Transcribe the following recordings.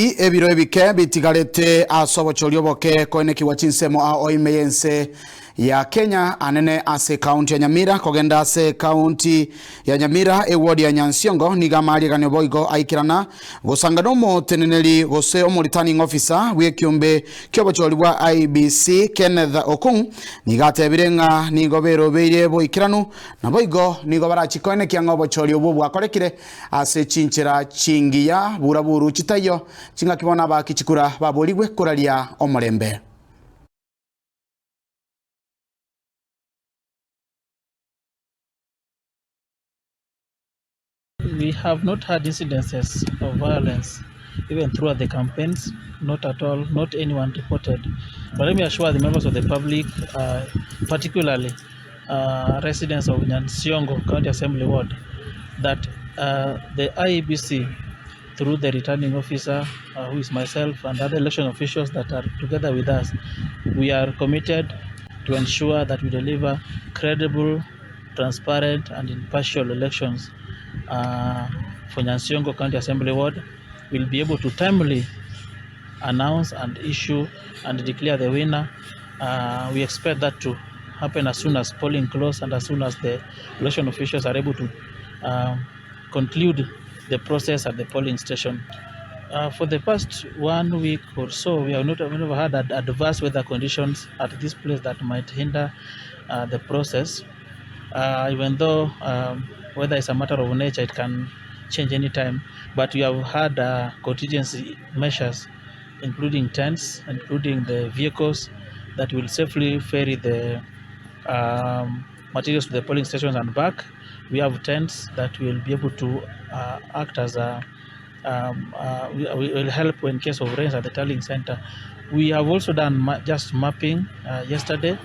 Ebiro ebike bitigarete asobochorio boke koine kiwa chinsemo a oimeyense ya Kenya anene ase county ya Nyamira kogenda ase county ya Nyamira ward ya Nyansiongo nigamari ganyo boigo aikirana gosangano mo teneneli gose o returning officer wekiumbe kyobochori bwa IBC Kenneth Okung nigate birenga nigobero beire boikiranu na boigo nigobara chikoine kiango bochori obo bwakorekire ase chinchera chingiya buraburu chitayo chinga kibona bakichikura baboligwe kuralia omorembe. We have not had incidences of violence even throughout the campaigns, not at all, not anyone reported. But let me assure the members of the public, particularly residents of Nyansiongo County Assembly Ward, that the IEBC, through the returning officer, who is myself, and other election officials that are together with us, we are committed to ensure that we deliver credible, transparent, and impartial elections for Nyansiongo County Assembly Ward. We'll be able to timely announce and issue and declare the winner. We expect that to happen as soon as polling closes and as soon as the election officials are able to conclude the process at the polling station. For the past 1 week or so, we have never had adverse weather conditions at this place that might hinder the process. Even though weather is a matter of nature, it can change anytime. But we have had contingency measures, including tents, including the vehicles that will safely ferry the materials to the polling stations and back. We have tents that will be able to act as a will help in case of rains at the tallying center. We have also done just mapping yesterday,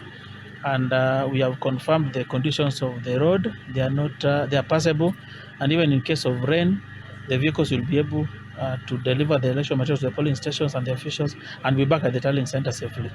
and we have confirmed the conditions of the road. They are passable, and even in case of rain, the vehicles will be able to deliver the election materials to the polling stations and the officials and be back at the tallying center safely.